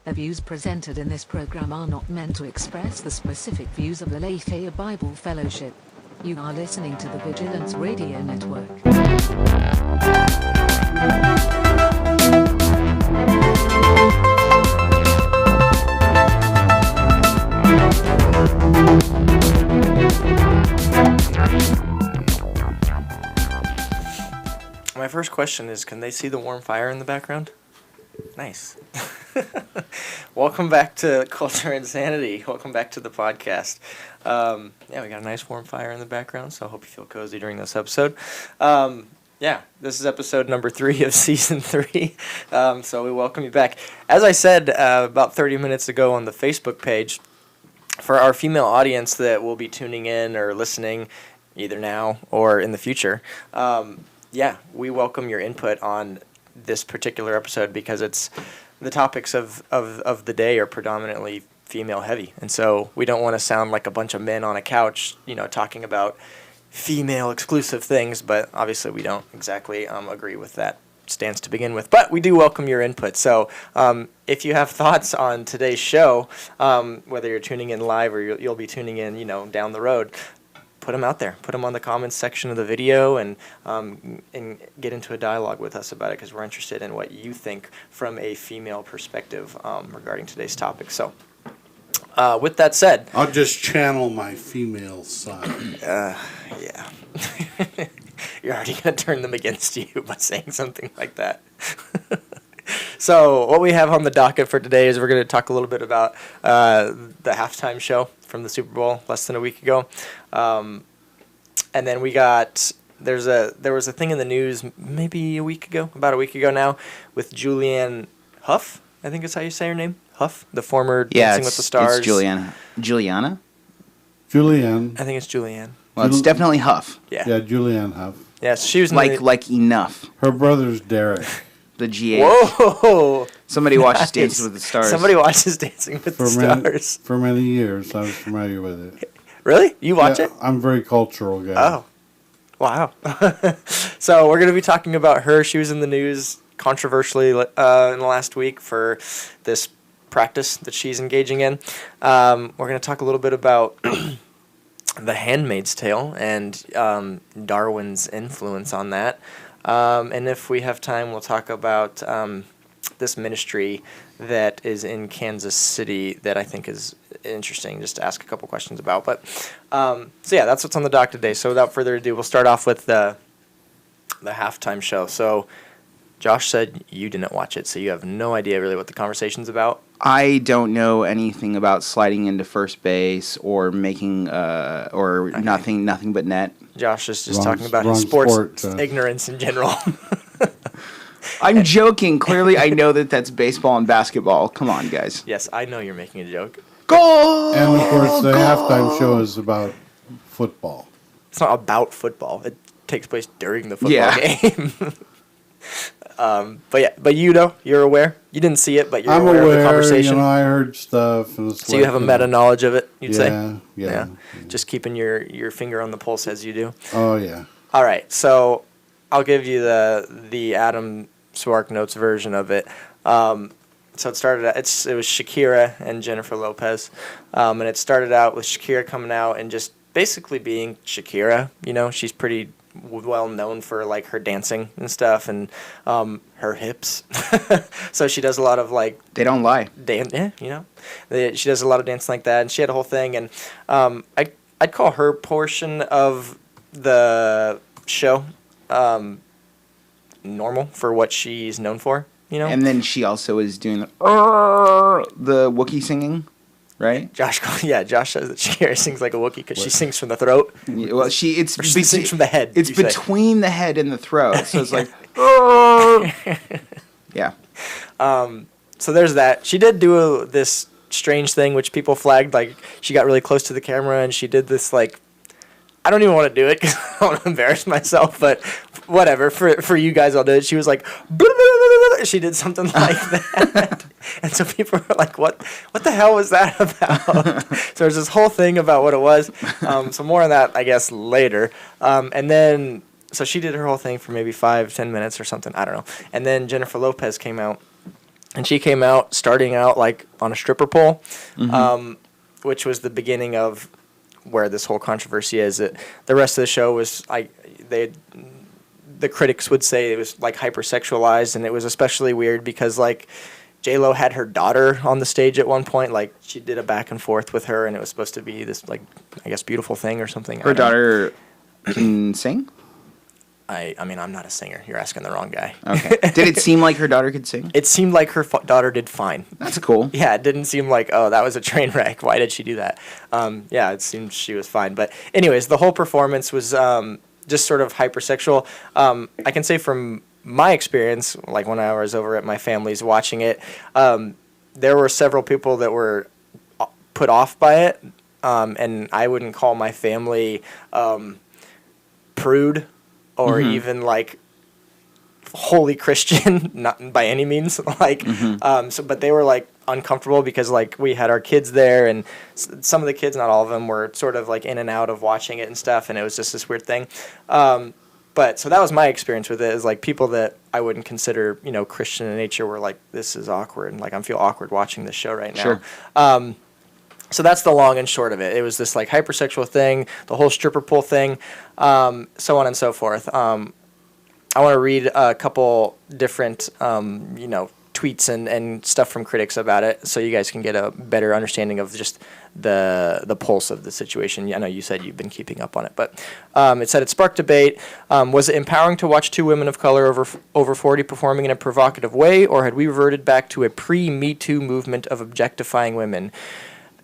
The views presented in this program are not meant to express the specific views of the Lafayette Bible Fellowship. You are listening to the Vigilance Radio Network. My first question is, can they see the warm fire in the background? Nice. Welcome back to Culture Insanity. Welcome back to the podcast. We got a nice warm fire in the background, so I hope you feel cozy during this episode. This is episode number 3 of season 3, so we welcome you back. As I said about 30 minutes ago on the Facebook page, for our female audience that will be tuning in or listening either now or in the future, we welcome your input on this particular episode because the topics of the day are predominantly female heavy. And so we don't want to sound like a bunch of men on a couch, talking about female exclusive things, but obviously we don't exactly agree with that stance to begin with. But we do welcome your input. So if you have thoughts on today's show, whether you're tuning in live or you'll be tuning in, down the road, put them out there. Put them on the comments section of the video and get into a dialogue with us about it because we're interested in what you think from a female perspective regarding today's topic. So with that said, I'll just channel my female side. Yeah. You're already going to turn them against you by saying something like that. So what we have on the docket for today is we're going to talk a little bit about the halftime show from the Super Bowl less than a week ago. And then there was a thing in the news maybe about a week ago now, with Julianne Hough, I think is how you say her name, Hough, the former Dancing with the Stars. It's Juliana. Julianne. I think it's Julianne. Well, it's definitely Huff. Yeah. Yeah, Julianne Hough. Yes, she was like enough. Her brother's Derek. The GH. Whoa! Somebody watches Dancing with the Stars. Somebody watches Dancing with the Stars. For many years, I was familiar with it. Really? You watch it? I'm a very cultural guy. Oh, wow. So we're going to be talking about her. She was in the news controversially in the last week for this practice that she's engaging in. We're going to talk a little bit about The Handmaid's Tale and Darwin's influence on that. And if we have time, we'll talk about this ministry that is in Kansas City that I think is interesting just to ask a couple questions about. But that's what's on the dock today. So without further ado, we'll start off with the halftime show. So Josh said you didn't watch it, so you have no idea really what the conversation's about. I don't know anything about sliding into first base or making nothing but net. Josh is just talking about his sports ignorance in general. I'm joking. Clearly, I know that's baseball and basketball. Come on, guys. Yes, I know you're making a joke. Goal! And, of course, the halftime show is about football. It's not about football. It takes place during the football game. But you're aware. You didn't see it, but you're aware of the conversation. I heard stuff. And so you have a meta knowledge of it, you'd say? Yeah. Just keeping your finger on the pulse as you do. Oh, yeah. All right, so I'll give you the Adam Swark Notes version of it. So it started out, it was Shakira and Jennifer Lopez, and it started out with Shakira coming out and just basically being Shakira. She's pretty well known for like her dancing and stuff and her hips. So she does a lot of like they don't lie. She does a lot of dancing like that, and she had a whole thing. And I'd call her portion of the show normal for what she's known for. And then she also is doing the Wookiee singing. Right? Josh says that Shakira sings like a Wookiee because she sings from the throat. Yeah, well, she sings from the head. It's between the head and the throat, so it's like, yeah. So there's that. She did do this strange thing which people flagged, like she got really close to the camera and she did this like, I don't even want to do it because I don't want to embarrass myself, but whatever. For you guys, I'll do it. She was like, she did something like that. And so people were like, what the hell was that about? So there's this whole thing about what it was. So more on that, I guess, later. And then, so she did her whole thing for maybe 5-10 minutes or something. I don't know. And then Jennifer Lopez came out and she came out starting out like on a stripper pole, Mm-hmm. which was the beginning of where this whole controversy is. The rest of the show was the critics would say it was like hypersexualized, and it was especially weird because like J-Lo had her daughter on the stage at one point. Like she did a back and forth with her, and it was supposed to be this like I guess beautiful thing or something. Her daughter can sing? I mean, I'm not a singer. You're asking the wrong guy. Okay. Did it seem like her daughter could sing? It seemed like her daughter did fine. That's cool. Yeah, it didn't seem like, oh, that was a train wreck. Why did she do that? Yeah, it seemed she was fine. But anyways, the whole performance was just sort of hypersexual. I can say from my experience, like when I was over at my family's watching it, there were several people that were put off by it. And I wouldn't call my family prude or even like holy Christian, not by any means. Like, but they were like uncomfortable because like we had our kids there, and some of the kids, not all of them, were sort of like in and out of watching it and stuff, and it was just this weird thing. But so that was my experience with it. Is like people that I wouldn't consider, Christian in nature were like, this is awkward, and like I feel awkward watching this show right now. Sure. So that's the long and short of it. It was this like hypersexual thing, the whole stripper pole thing, so on and so forth. I want to read a couple different, tweets and stuff from critics about it, so you guys can get a better understanding of just the pulse of the situation. I know you said you've been keeping up on it, but it said it sparked debate. Was it empowering to watch two women of color over 40 performing in a provocative way, or had we reverted back to a pre-Me Too movement of objectifying women?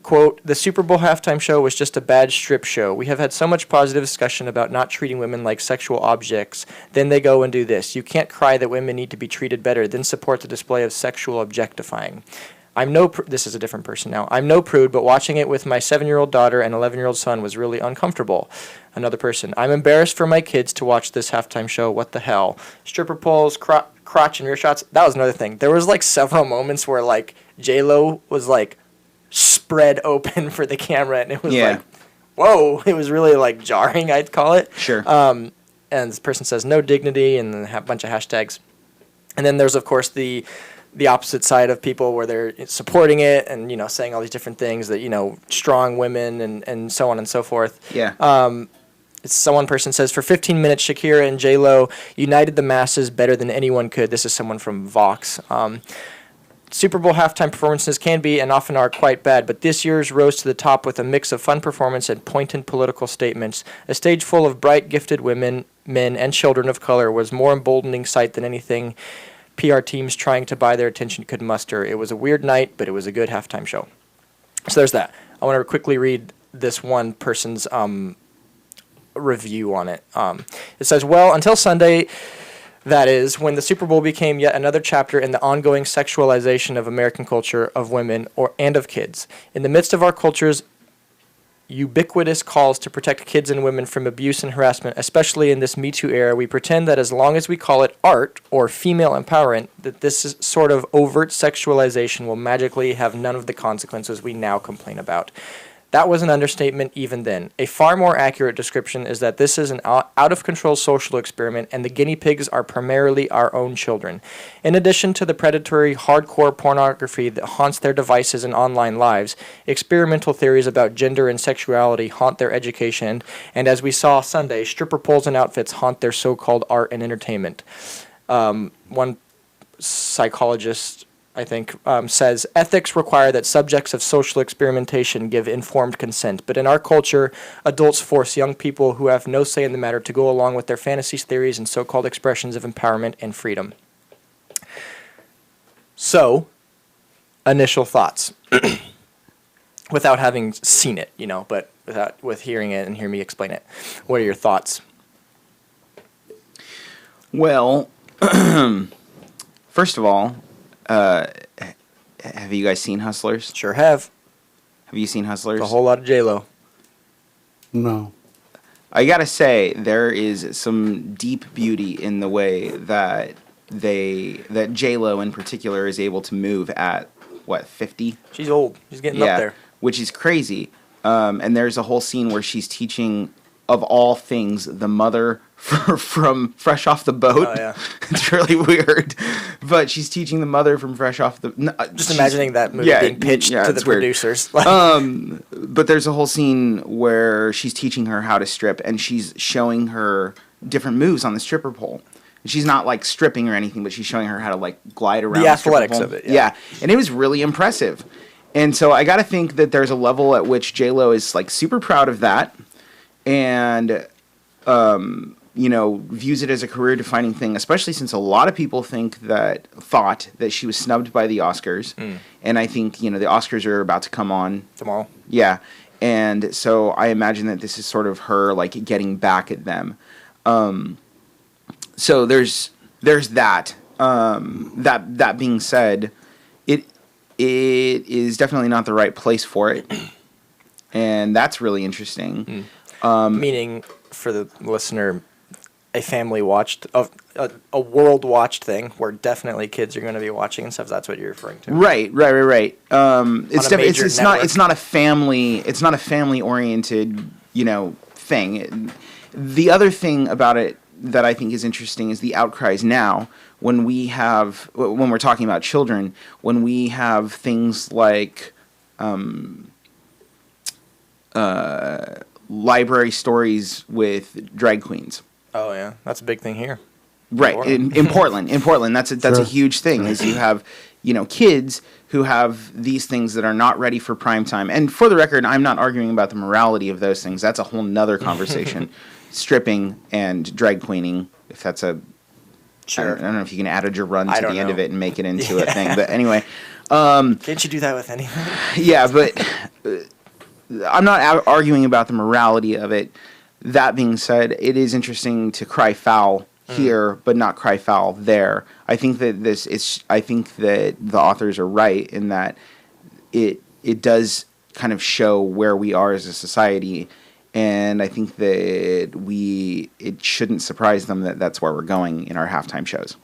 Quote, the Super Bowl halftime show was just a bad strip show. We have had so much positive discussion about not treating women like sexual objects. Then they go and do this. You can't cry that women need to be treated better, then support the display of sexual objectifying. This is a different person now. I'm no prude, but watching it with my 7-year-old daughter and 11-year-old son was really uncomfortable. Another person. I'm embarrassed for my kids to watch this halftime show. What the hell? Stripper poles, crotch and rear shots. That was another thing. There was like several moments where like J-Lo was like spread open for the camera, and it was like, whoa, it was really like jarring, I'd call it. Sure. And this person says no dignity, and then a bunch of hashtags. And then there's of course the opposite side of people where they're supporting it and saying all these different things that strong women and so on and so forth. Yeah. One person says, for 15 minutes, Shakira and J-Lo united the masses better than anyone could. This is someone from Vox. Super Bowl halftime performances can be and often are quite bad, but this year's rose to the top with a mix of fun performance and pointed political statements. A stage full of bright, gifted women, men, and children of color was more emboldening sight than anything PR teams trying to buy their attention could muster. It was a weird night, but it was a good halftime show. So there's that. I want to quickly read this one person's review on it. It says, well, until Sunday, that is, when the Super Bowl became yet another chapter in the ongoing sexualization of American culture, of women, and of kids. In the midst of our culture's ubiquitous calls to protect kids and women from abuse and harassment, especially in this Me Too era, we pretend that as long as we call it art or female empowerment, that this sort of overt sexualization will magically have none of the consequences we now complain about. That was an understatement even then. A far more accurate description is that this is an out-of-control social experiment, and the guinea pigs are primarily our own children. In addition to the predatory, hardcore pornography that haunts their devices and online lives, experimental theories about gender and sexuality haunt their education, and as we saw Sunday, stripper poles and outfits haunt their so-called art and entertainment. One psychologist, I think, says, ethics require that subjects of social experimentation give informed consent. But in our culture, adults force young people who have no say in the matter to go along with their fantasies, theories, and so-called expressions of empowerment and freedom. So, initial thoughts. Without having seen it, but with hearing it and hearing me explain it. What are your thoughts? Well, first of all, have you guys seen Hustlers? Sure have. Have you seen Hustlers? A whole lot of J-Lo. No. I gotta say, there is some deep beauty in the way that J-Lo in particular is able to move at, 50? She's old. She's getting up there. Which is crazy. And there's a whole scene where she's teaching of all things, the mother from Fresh Off the Boat. Oh, yeah. It's really weird. But she's teaching the mother from Fresh Off the... Just imagining that movie being pitched to the producers. But there's a whole scene where she's teaching her how to strip, and she's showing her different moves on the stripper pole. She's not, like, stripping or anything, but she's showing her how to, like, glide around the athletics of it. Yeah. And it was really impressive. And so I got to think that there's a level at which J-Lo is, like, super proud of that and, you know, views it as a career-defining thing, especially since a lot of people thought that she was snubbed by the Oscars. And I think, you know, the Oscars are about to come on. Tomorrow. Yeah. And so I imagine that this is sort of her, like, getting back at them. So there's that. That being said, it is definitely not the right place for it, and that's really interesting. Meaning, for the listener, a family watched a world watched thing where definitely kids are going to be watching and stuff. That's what you're referring to, right. It's not a family oriented, you know, thing. The other thing about it that I think is interesting is the outcries now when we're talking about children, when we have things like library stories with drag queens. Oh yeah, that's a big thing here. Right, in Portland. In Portland, that's a huge thing. Is you have, you know, kids who have these things that are not ready for prime time. And for the record, I'm not arguing about the morality of those things. That's a whole nother conversation. Stripping and drag queening, if that's a... Sure. I don't know if you can add a gerund to the end of it and make it into a thing. But anyway... Can't you do that with anything? Yeah, but I'm not arguing about the morality of it. That being said, it is interesting to cry foul here, but not cry foul there. I think that the authors are right in that it does kind of show where we are as a society. And I think that it shouldn't surprise them that that's where we're going in our halftime shows.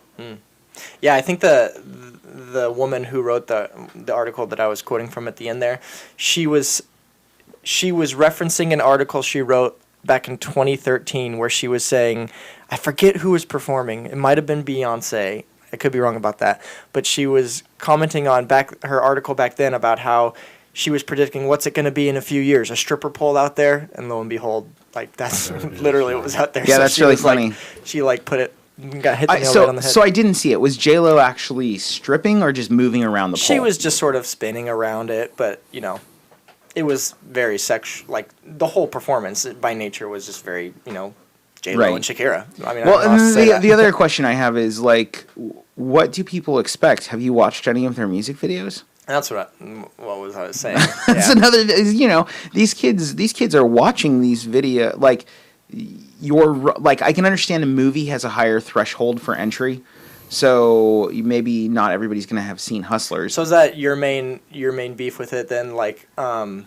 Yeah, I think the woman who wrote the article that I was quoting from at the end there, she was referencing an article she wrote back in 2013 where she was saying, I forget who was performing. It might have been Beyonce. I could be wrong about that. But she was commenting on her article back then about how she was predicting what's it going to be in a few years, a stripper pole out there, and lo and behold, like that's literally what was out there. Yeah, so that's really funny. She put it, got hit the nail right on the head. So I didn't see it. Was J-Lo actually stripping or just moving around the pole? She was just sort of spinning around it, but you know, it was very sexual. Like the whole performance by nature was just very, you know, J-Lo and Shakira. I mean, well, the other question I have is like, what do people expect? Have you watched any of their music videos? That's what I was saying. That's another, you know, these kids are watching these video, like, I can understand a movie has a higher threshold for entry, so maybe not everybody's going to have seen Hustlers. So is that your main beef with it then, like, that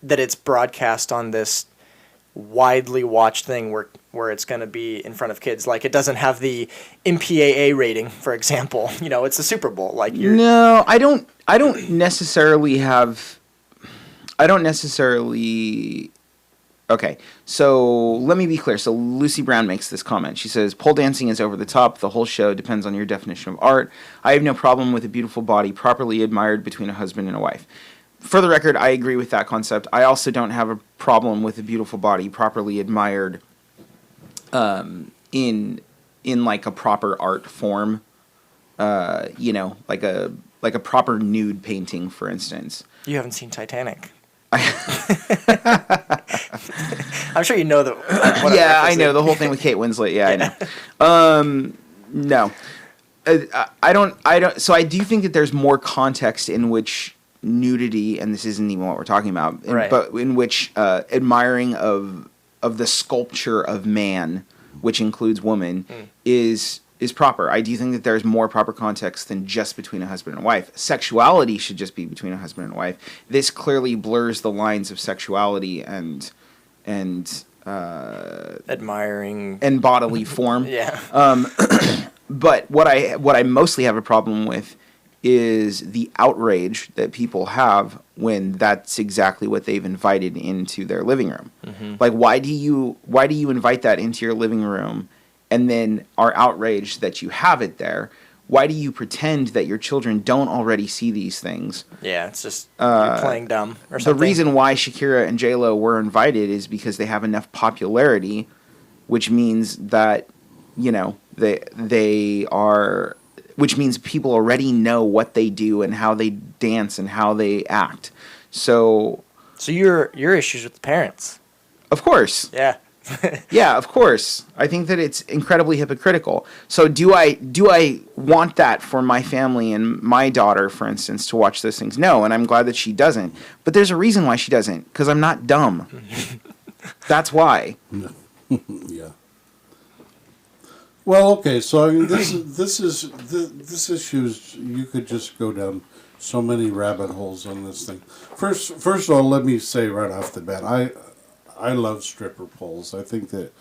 it's broadcast on this widely watched thing where it's going to be in front of kids? Like, it doesn't have the MPAA rating, for example. You know, it's the Super Bowl. Like, no, I don't necessarily. Okay, so let me be clear. So Lucy Brown makes this comment. She says, pole dancing is over the top. The whole show depends on your definition of art. I have no problem with a beautiful body properly admired between a husband and a wife. For the record, I agree with that concept. I also don't have a problem with a beautiful body properly admired in like a proper art form. You know, like a proper nude painting, for instance. You haven't seen Titanic. I'm sure you know the. Yeah, I know the whole thing with Kate Winslet. Yeah, I know. No, I don't. So I do think that there's more context in which nudity, and this isn't even what we're talking about, right, but in which admiring of the sculpture of man, which includes woman, is proper. I do think that there's more proper context than just between a husband and a wife. Sexuality should just be between a husband and a wife. This clearly blurs the lines of sexuality and admiring and bodily form. Yeah. But what I mostly have a problem with is the outrage that people have when that's exactly what they've invited into their living room. Mm-hmm. Like, why do you invite that into your living room and then are outraged that you have it there? Why do you pretend that your children don't already see these things? Yeah, it's just you're playing dumb or something. The reason why Shakira and J-Lo were invited is because they have enough popularity, which means that, which means people already know what they do and how they dance and how they act. So your issues with the parents. Of course. Yeah. Yeah, of course. I think that it's incredibly hypocritical. So do I want that for my family and my daughter, for instance, to watch those things? No, and I'm glad that she doesn't. But there's a reason why she doesn't, because I'm not dumb. That's why. Yeah. Well, okay. So I mean, this issues. You could just go down so many rabbit holes on this thing. First of all, let me say right off the bat, I love stripper poles. I think that,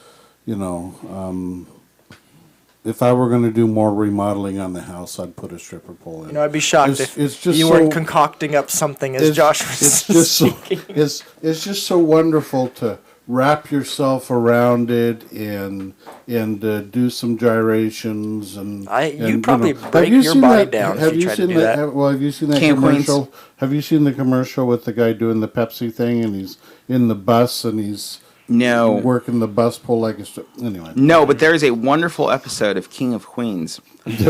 if I were going to do more remodeling on the house, I'd put a stripper pole in. I'd be shocked if you weren't concocting up something as Josh was speaking. It's just so wonderful to wrap yourself around it and do some gyrations and you'd probably break your body down if you tried to do that. Well, have you seen that commercial? Queens. Have you seen the commercial with the guy doing the Pepsi thing and he's in the bus and he's working the bus pole like a anyway? No, but there is a wonderful episode of King of Queens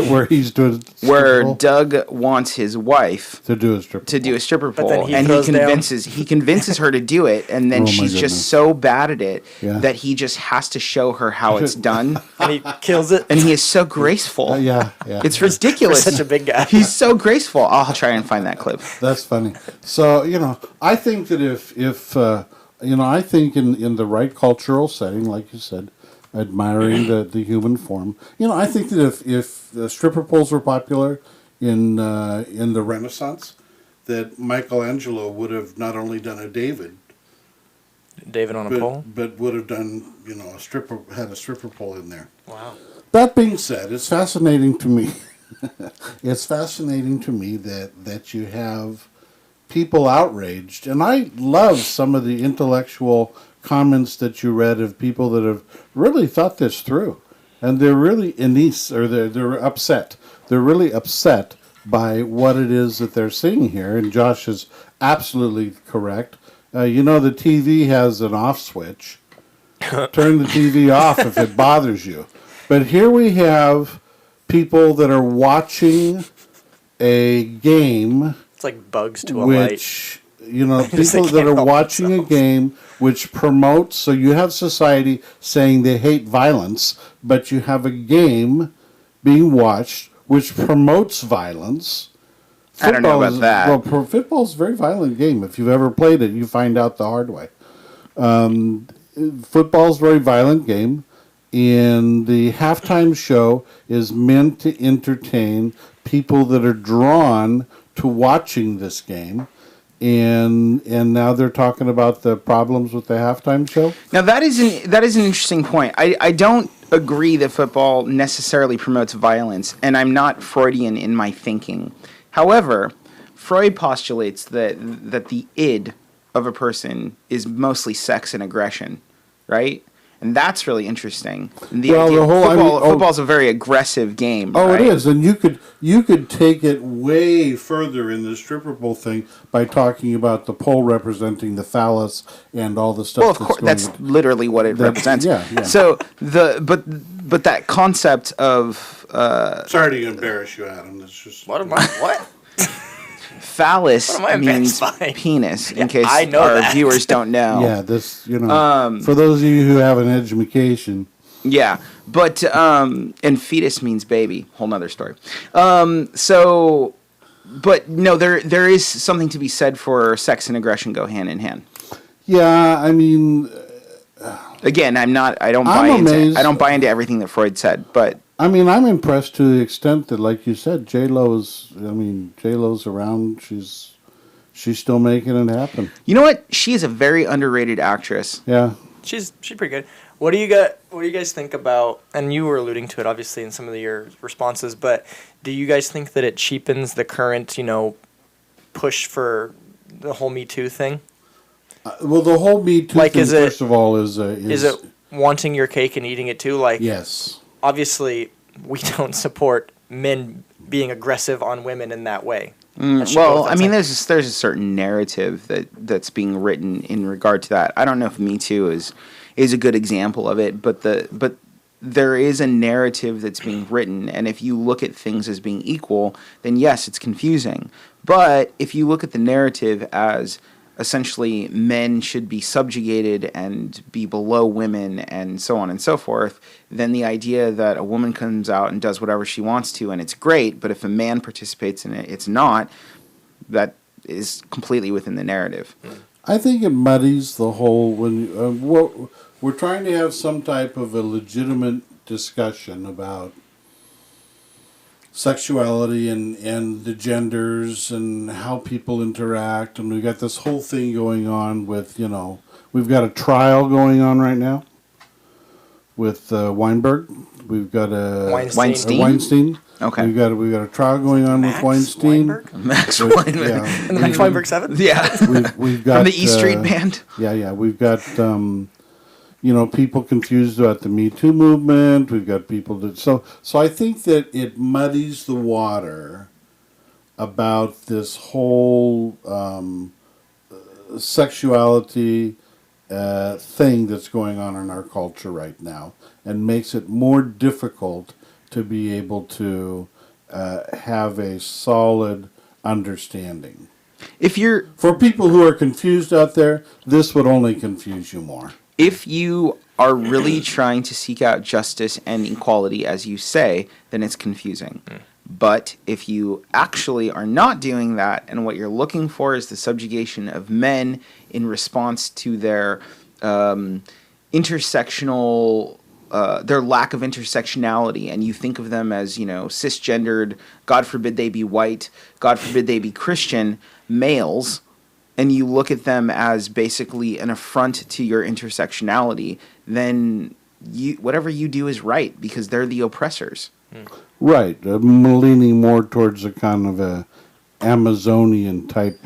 where he's doing where Doug wants his wife to do a stripper pole, and he convinces her to do it, and then she's just so bad at it that he just has to show her how it's done, and he kills it. And he is so graceful. It's ridiculous. For such a big guy. He's so graceful. I'll try and find that clip. That's funny. So I think that if I think in the right cultural setting, like you said, admiring the human form. I think that if the stripper poles were popular in the Renaissance, that Michelangelo would have not only done a David on a pole, but would have done a stripper pole in there. Wow. That being said, it's fascinating to me. It's fascinating to me that you have people outraged, and I love some of the intellectual comments that you read of people that have really thought this through, and they're really they're upset. They're really upset by what it is that they're seeing here. And Josh is absolutely correct. The TV has an off switch. Turn the TV off if it bothers you. But here we have people that are watching a game. It's like bugs to a light. People that are watching a game which promotes, so you have society saying they hate violence, but you have a game being watched which promotes violence. I don't know about that. Well, football is a very violent game. If you've ever played it, you find out the hard way. Football is a very violent game, and the halftime show is meant to entertain people that are drawn to watching this game. And now they're talking about the problems with the halftime show. Now that is an interesting point. I don't agree that football necessarily promotes violence, and I'm not Freudian in my thinking. However, Freud postulates that the id of a person is mostly sex and aggression, right? And that's really interesting. Football's a very aggressive game. Oh, right? It is, and you could take it way further in the stripper pole thing by talking about the pole representing the phallus and all the stuff. Well, of course, that's literally what it represents. Yeah. So but that concept of sorry to embarrass you, Adam. That's just what? Phallus means penis, in case our viewers don't know. Yeah, this, for those of you who have an education. Yeah, but, and fetus means baby, whole nother story. But no, there is something to be said for sex and aggression go hand in hand. Yeah, I mean... Again, I don't buy into everything that Freud said, but... I mean, I'm impressed to the extent that, like you said, J-Lo's around. She's still making it happen. You know what? She is a very underrated actress. Yeah. She's pretty good. What do you guys think about? And you were alluding to it, obviously, in some of your responses. But do you guys think that it cheapens the current, push for the whole Me Too thing? Well, the whole Me Too thing, first of all, is it wanting your cake and eating it too? Like, yes. Obviously, we don't support men being aggressive on women in that way. Well, I mean, there's a certain narrative that's being written in regard to that. I don't know if Me Too is a good example of it, but there is a narrative that's being written, and if you look at things as being equal, then yes, it's confusing. But if you look at the narrative as essentially men should be subjugated and be below women and so on and so forth, then the idea that a woman comes out and does whatever she wants to and it's great, but if a man participates in it, it's not, that is completely within the narrative. I think it muddies the whole, we're trying to have some type of a legitimate discussion about sexuality and the genders and how people interact, and we've got this whole thing going on with, we've got a trial going on right now with Weinberg. We've got Weinstein. Okay. We've got a trial going on with Weinstein. Max Weinberg. Yeah. And the Max Weinberg 7? Yeah. We've got from the E Street Band. Yeah. We've got people confused about the Me Too movement. We've got people that so I think that it muddies the water about this whole sexuality thing that's going on in our culture right now, and makes it more difficult to be able to have a solid understanding. For people who are confused out there, this would only confuse you more. If you are really trying to seek out justice and equality, as you say, then it's confusing. But if you actually are not doing that, and what you're looking for is the subjugation of men in response to their intersectional, their lack of intersectionality, and you think of them as, cisgendered, God forbid they be white, God forbid they be Christian, males, and you look at them as basically an affront to your intersectionality, then whatever you do is right, because they're the oppressors. Right. I'm leaning more towards a kind of a Amazonian type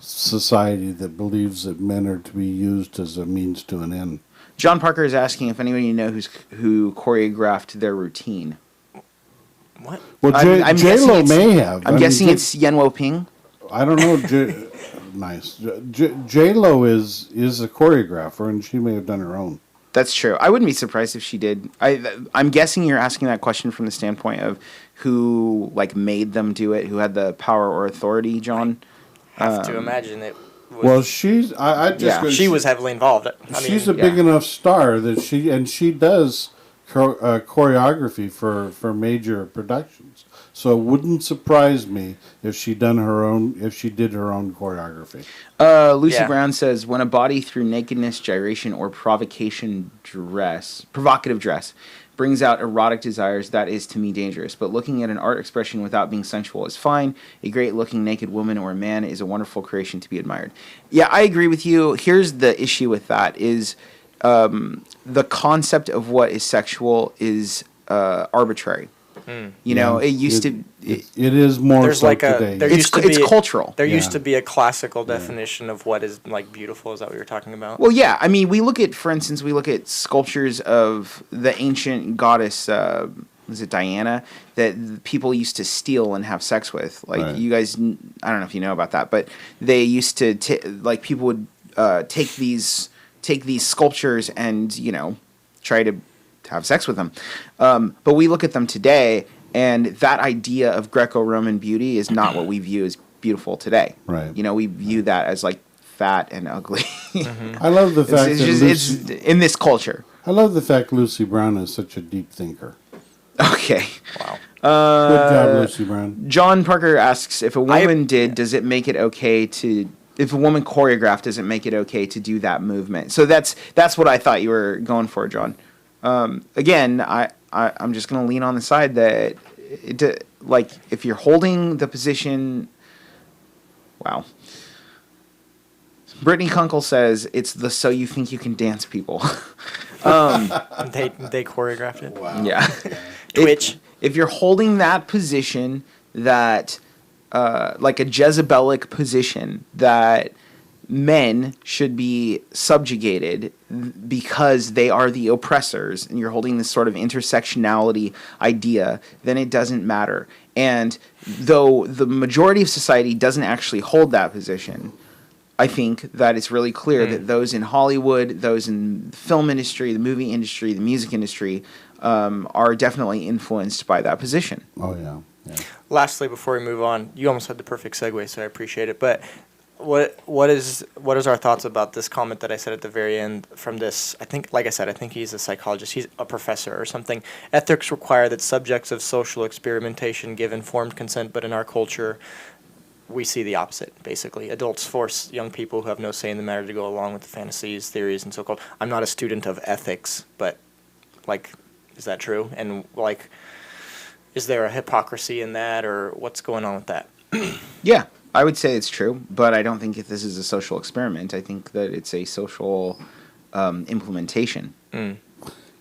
society that believes that men are to be used as a means to an end. John Parker is asking if anybody knows who choreographed their routine. What? Well, J-Lo may have. I'm guessing it's Yen Wo Ping. I don't know. Nice. J-Lo is a choreographer, and she may have done her own. That's true. I wouldn't be surprised if she did. I'm guessing you're asking that question from the standpoint of who made them do it, who had the power or authority, John. I have to imagine it. Well, she's. She was heavily involved. She's a big enough star that she does choreography for major productions. So it wouldn't surprise me if she did her own choreography. Lucy Brown says, when a body through nakedness, gyration, or provocative dress brings out erotic desires, that is to me dangerous. But looking at an art expression without being sensual is fine. A great looking naked woman or man is a wonderful creation to be admired. Yeah, I agree with you. Here's the issue with that is the concept of what is sexual is arbitrary. It used to. It is more. There's so today. It's cultural. There used to be a classical definition of what is beautiful. Is that what you're talking about? Well, yeah. I mean, for instance, we look at sculptures of the ancient goddess. Was it Diana that people used to steal and have sex with? You guys, I don't know if you know about that, but they used to people would take these sculptures and try to have sex with them. But we look at them today, and that idea of Greco-Roman beauty is not what we view as beautiful today. Right. We view that as fat and ugly. I love the fact it's in this culture. I love the fact Lucy Brown is such a deep thinker. Okay. Wow. Good job, Lucy Brown. John Parker asks, if a woman does it make it okay to... If a woman choreographed, does it make it okay to do that movement? So that's what I thought you were going for, John. Again, I'm just going to lean on the side that, if you're holding the position... Wow. Brittany Kunkel says it's the "so you think you can dance" people. They choreographed it. Wow. Yeah. Twitch. If you're holding that position, that like a Jezebelic position, that men should be subjugated because they are the oppressors, and you're holding this sort of intersectionality idea, then it doesn't matter. And though the majority of society doesn't actually hold that position, I think that it's really clear that those in Hollywood, those in the film industry, the movie industry, the music industry, are definitely influenced by that position. Oh, yeah. Lastly, before we move on, you almost had the perfect segue, so I appreciate it. But what is our thoughts about this comment that I said at the very end from this? I think, like I said, I think he's a psychologist. He's a professor or something. Ethics require that subjects of social experimentation give informed consent, but in our culture, we see the opposite, basically. Adults force young people who have no say in the matter to go along with the fantasies, theories, and so-called. I'm not a student of ethics, but, like, is that true? And, like, is there a hypocrisy in that, or what's going on with that? Yeah, I would say it's true, but I don't think if this is a social experiment. I think that it's a social implementation.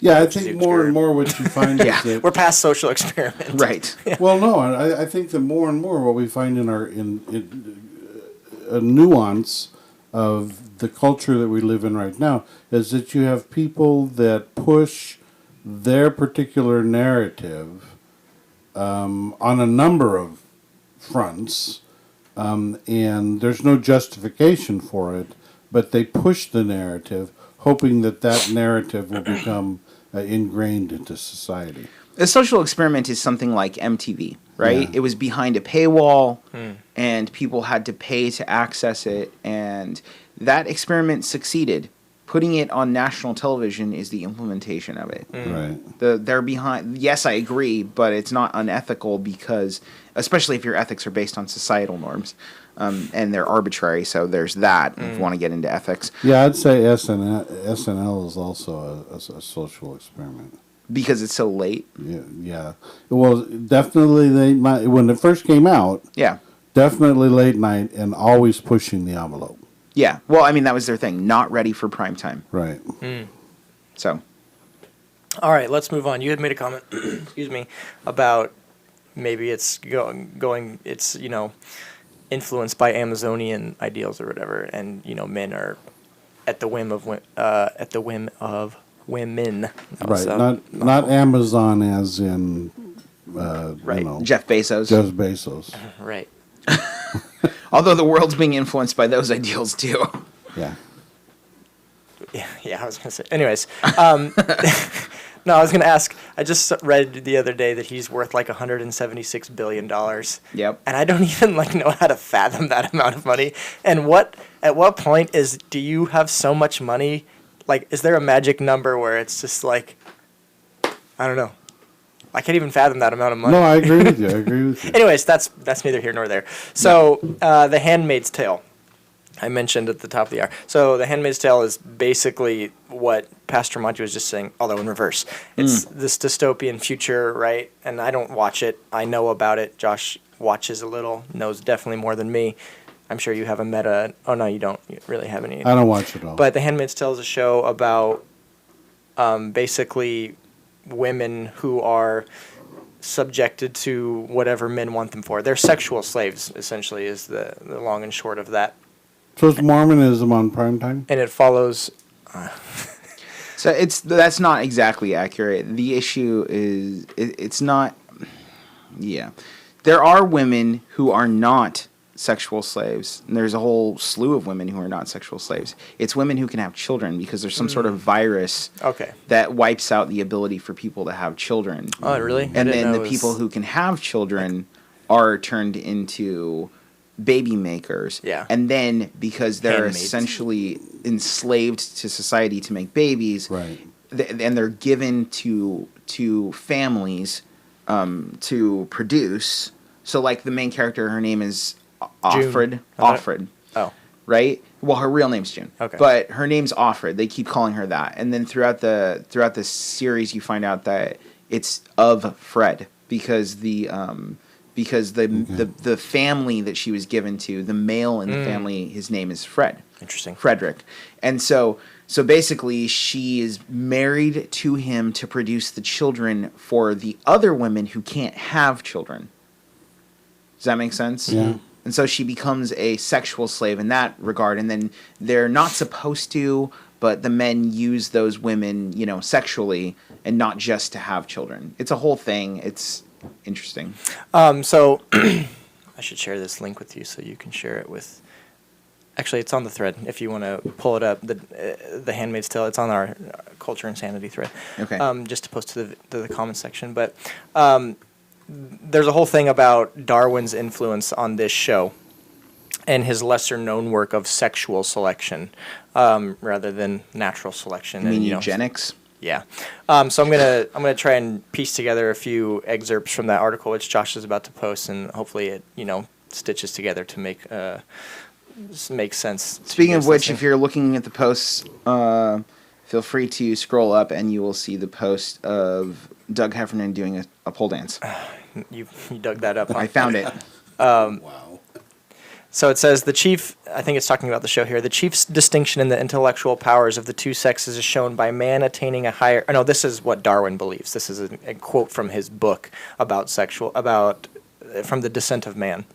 Yeah, I think more and more what you find is that... We're past social experiment. Right. Yeah. Well, no, I think that more and more what we find in a nuance of the culture that we live in right now is that you have people that push their particular narrative on a number of fronts, and there's no justification for it, but they push the narrative, hoping that that narrative will become ingrained into society. A social experiment is something like MTV, right? Yeah. It was behind a paywall, and people had to pay to access it, and that experiment succeeded. Putting it on national television is the implementation of it. Right. They're behind. Yes, I agree, but it's not unethical because, especially if your ethics are based on societal norms, and they're arbitrary. So there's that. If you want to get into ethics, Yeah, I'd say SNL is also a social experiment. because it's so late. Yeah. Well, definitely when it first came out, Yeah, definitely late night and always pushing the envelope. yeah. Well, I mean that was their thing. Not ready for prime time. Right. So All right, let's move on. You had made a comment, excuse me, about maybe it's going it's, influenced by Amazonian ideals or whatever, and, men are at the whim of women. Right. So, Not Amazon as in Right. Jeff Bezos. Jeff Bezos. right. Although the world's being influenced by those ideals too. Yeah. Yeah, I was going to say. Anyways, no, I was going to ask, I just read the other day that he's worth like $176 billion. Yep. And I don't even know how to fathom that amount of money. And at what point do you have so much money? Like, is there a magic number where it's just like, I don't know. I can't even fathom that amount of money. No, I agree with you. Anyways, that's neither here nor there. So, The Handmaid's Tale. I mentioned at the top of the hour. So, The Handmaid's Tale is basically what Pastor Monty was just saying, although in reverse. It's this dystopian future, right? And I don't watch it. I know about it. Josh watches a little, knows definitely more than me. I'm sure you have a meta. Oh, no, you don't really have any. I don't watch it all. But The Handmaid's Tale is a show about basically women who are subjected to whatever men want them for. They're sexual slaves, essentially, is the long and short of that. So it's Mormonism on primetime? And it follows... So that's not exactly accurate. The issue is it's not. Yeah, there are women who are not sexual slaves, and there's a whole slew of women who are not sexual slaves. It's women who can have children because there's some sort of virus that wipes out the ability for people to have children. Oh, really? And then the people who can have children are turned into baby makers. Yeah. And then because they're Handmaids. essentially enslaved to society to make babies, Right. And they're given to families to produce. So like the main character, her name is Offred. Offred. Oh. Right? Well, her real name's June. Okay. But her name's Offred. They keep calling her that. And then throughout the series, you find out that it's of Fred because the family that she was given to, the male in the family, his name is Fred. Interesting. Frederick. And so basically she is married to him to produce the children for the other women who can't have children. Does that make sense? Yeah. And so she becomes a sexual slave in that regard, and then they're not supposed to, but the men use those women, sexually and not just to have children. It's a whole thing. It's interesting. So I should share this link with you so you can share it with. Actually, it's on the thread. If you want to pull it up, the Handmaid's Tale. It's on our Culture Insanity thread. Okay. Just to post to the comment section, but there's a whole thing about Darwin's influence on this show and his lesser known work of sexual selection rather than natural selection. You mean and, eugenics? Yeah. So I'm gonna try and piece together a few excerpts from that article, which Josh is about to post, and hopefully it stitches together to make sense. Speaking of which, if you're looking at the posts, feel free to scroll up, and you will see the post of Doug Heffernan doing a pole dance. You dug that up. I found it. Wow. So it says the chief, I think it's talking about the show here, the chief's distinction in the intellectual powers of the two sexes is shown by man attaining a higher, no, this is what Darwin believes. This is a quote from his book from The Descent of Man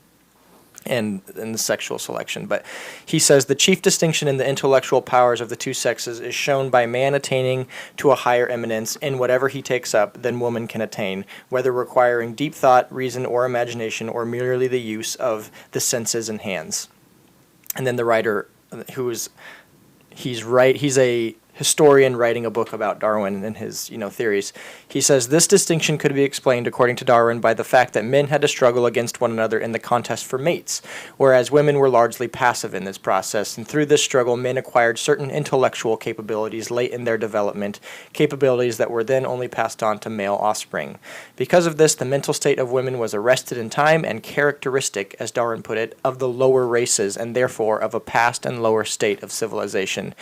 and the sexual selection. But he says the chief distinction in the intellectual powers of the two sexes is shown by man attaining to a higher eminence in whatever he takes up than woman can attain, whether requiring deep thought, reason, or imagination, or merely the use of the senses and hands. And then the writer, he's a historian writing a book about Darwin and his, theories. He says this distinction could be explained, according to Darwin, by the fact that men had to struggle against one another in the contest for mates, whereas women were largely passive in this process. And through this struggle, men acquired certain intellectual capabilities late in their development, capabilities that were then only passed on to male offspring. Because of this, the mental state of women was arrested in time and characteristic, as Darwin put it, of the lower races, and therefore of a past and lower state of civilization,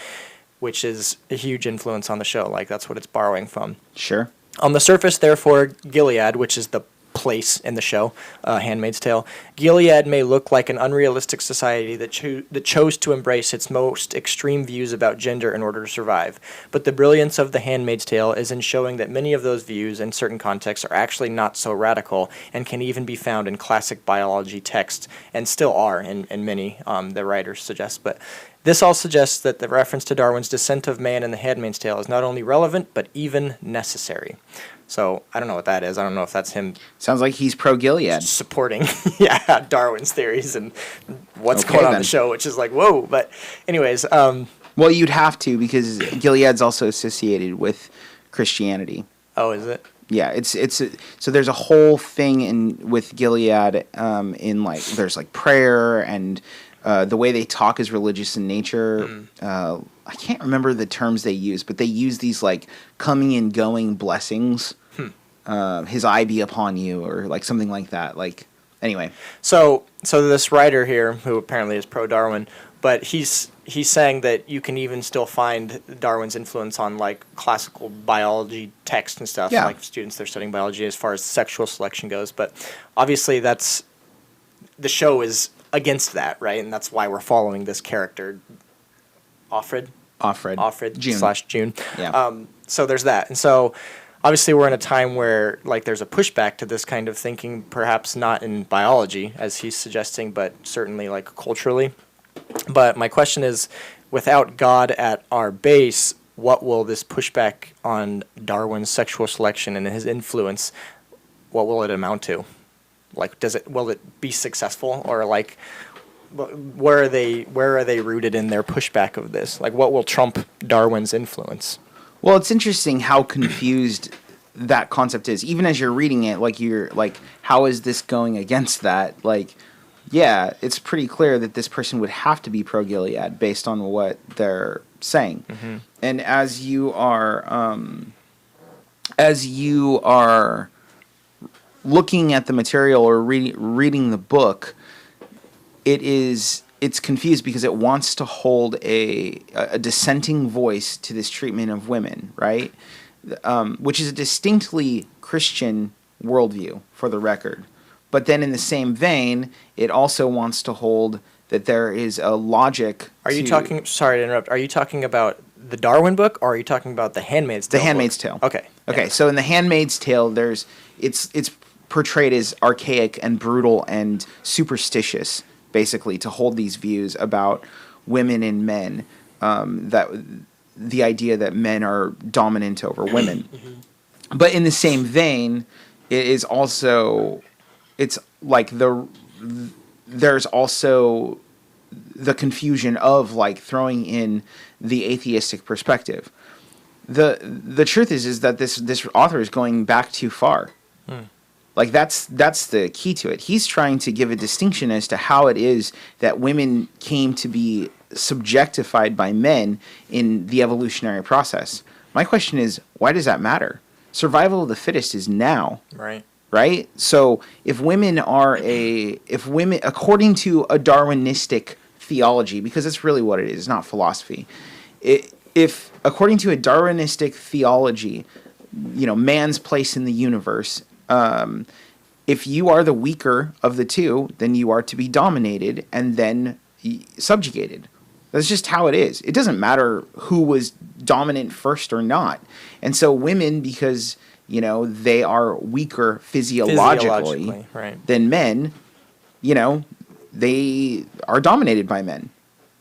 which is a huge influence on the show. Like, that's what it's borrowing from. Sure. On the surface, therefore, Gilead, which is the place in the show, Handmaid's Tale, Gilead may look like an unrealistic society that chose to embrace its most extreme views about gender in order to survive. But the brilliance of The Handmaid's Tale is in showing that many of those views in certain contexts are actually not so radical and can even be found in classic biology texts, and still are in many, the writers suggest. But this all suggests that the reference to Darwin's Descent of Man in The Handmaid's Tale is not only relevant, but even necessary. So I don't know what that is. I don't know if that's him. Sounds like he's pro-Gilead. Supporting, Darwin's theories and what's going on in the show, which is like, whoa. But anyways. Well, you'd have to, because Gilead's also associated with Christianity. Oh, is it? Yeah, so there's a whole thing with Gilead in there's prayer and the way they talk is religious in nature. I can't remember the terms they use, but they use these coming and going blessings. His eye be upon you, or something like that. Anyway. So this writer here, who apparently is pro-Darwin, but he's saying that you can even still find Darwin's influence on classical biology texts and stuff. Yeah. Students that are studying biology as far as sexual selection goes. But obviously the show is against that, right? And that's why we're following this character, Offred June. Yeah. So there's that. And so obviously we're in a time where there's a pushback to this kind of thinking, perhaps not in biology, as he's suggesting, but certainly culturally. But my question is, without God at our base, what will this pushback on Darwin's sexual selection and his influence, what will it amount to? Will it be successful, or where are they rooted in their pushback of this? What will trump Darwin's influence? Well, it's interesting how confused that concept is. Even as you're reading it, you're how is this going against that? Yeah, it's pretty clear that this person would have to be pro-Gilead based on what they're saying. Mm-hmm. And as you are looking at the material or reading the book, it's confused because it wants to hold a dissenting voice to this treatment of women, right? Which is a distinctly Christian worldview, for the record. But then in the same vein, it also wants to hold that there is a logic. Are you talking? Sorry to interrupt. Are you talking about the Darwin book, or are you talking about the Handmaid's Tale? The Handmaid's Tale. Okay. Okay. So in the Handmaid's Tale, it's portrayed as archaic and brutal and superstitious, basically, to hold these views about women and men. That the idea that men are dominant over women. But in the same vein, it's like there's also the confusion of like throwing in the atheistic perspective. The truth is that this author is going back too far. Like that's the key to it. He's trying to give a distinction as to how it is that women came to be subjectified by men in the evolutionary process. My question is, why does that matter? Survival of the fittest is now. Right? So if women, according to a Darwinistic theology, because that's really what it is, not philosophy. If according to a Darwinistic theology, man's place in the universe, if you are the weaker of the two, then you are to be dominated and then subjugated. That's just how it is. It doesn't matter who was dominant first or not. And so women, because they are weaker physiologically than men, they are dominated by men.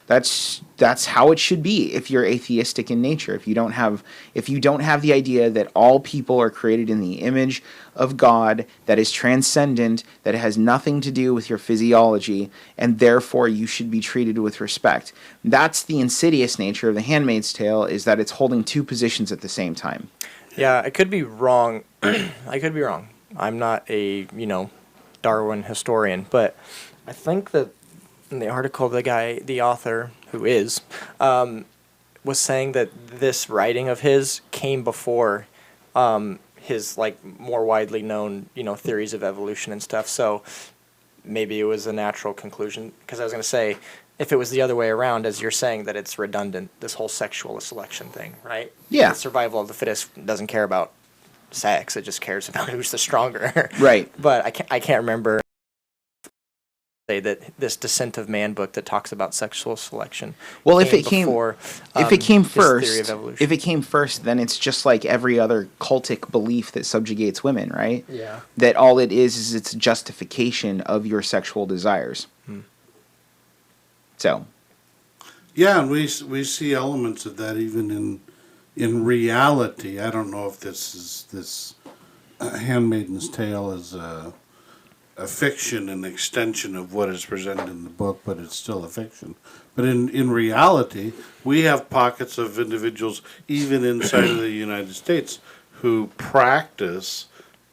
That's how it should be if you're atheistic in nature. If you don't have the idea that all people are created in the image of God, that is transcendent, that has nothing to do with your physiology, and therefore you should be treated with respect. That's the insidious nature of the Handmaid's Tale, is that it's holding two positions at the same time. Yeah, I could be wrong. I could be wrong. I'm not a, Darwin historian, but I think that in the article, the author, who is, was saying that this writing of his came before his, more widely known, theories of evolution and stuff. So maybe it was a natural conclusion. Because I was going to say, if it was the other way around, as you're saying, that it's redundant, this whole sexual selection thing, right? Yeah. The survival of the fittest doesn't care about sex. It just cares about who's the stronger. Right. But I can't remember say that this Descent of Man book that talks about sexual selection. Well, if it came first, then it's just like every other cultic belief that subjugates women, right? Yeah. That all it is it's a justification of your sexual desires. So. Yeah, and we see elements of that even in reality. I don't know if this Handmaid's Tale is a fiction, an extension of what is presented in the book, but it's still a fiction. But in reality, we have pockets of individuals, even inside of the United States, who practice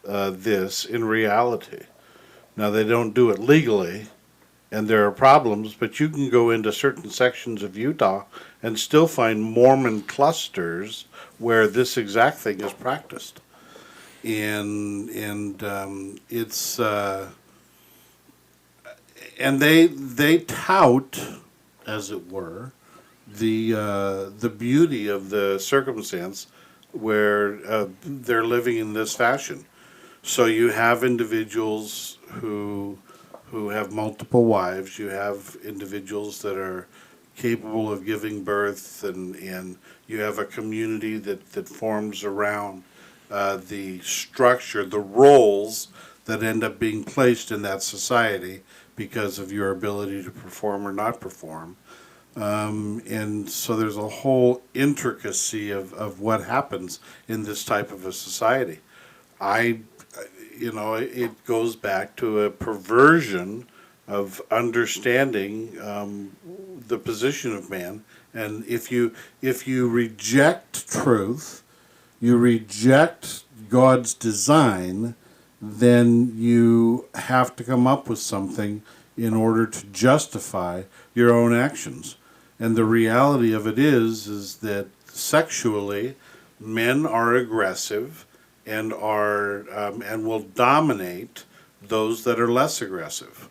this in reality. Now, they don't do it legally, and there are problems, but you can go into certain sections of Utah and still find Mormon clusters where this exact thing is practiced. And it's and they tout, as it were, the beauty of the circumstance where they're living in this fashion. So you have individuals who have multiple wives. You have individuals that are capable of giving birth, and you have a community that forms around the structure, the roles that end up being placed in that society because of your ability to perform or not perform. And so there's a whole intricacy of what happens in this type of a society. It goes back to a perversion of understanding the position of man. And if you reject truth, you reject God's design, then you have to come up with something in order to justify your own actions. And the reality of it is that sexually, men are aggressive and will dominate those that are less aggressive.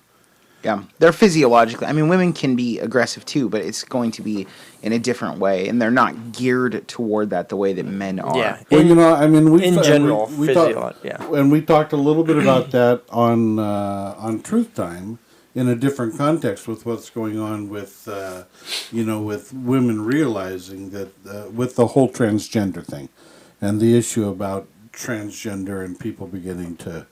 Yeah, they're physiologically. I mean, women can be aggressive too, but it's going to be in a different way, and they're not geared toward that the way that men are. Yeah. Well, we physiology. and we talked a little bit about that on Truth Time, in a different context with what's going on with, with women realizing that with the whole transgender thing, and the issue about transgender and people beginning to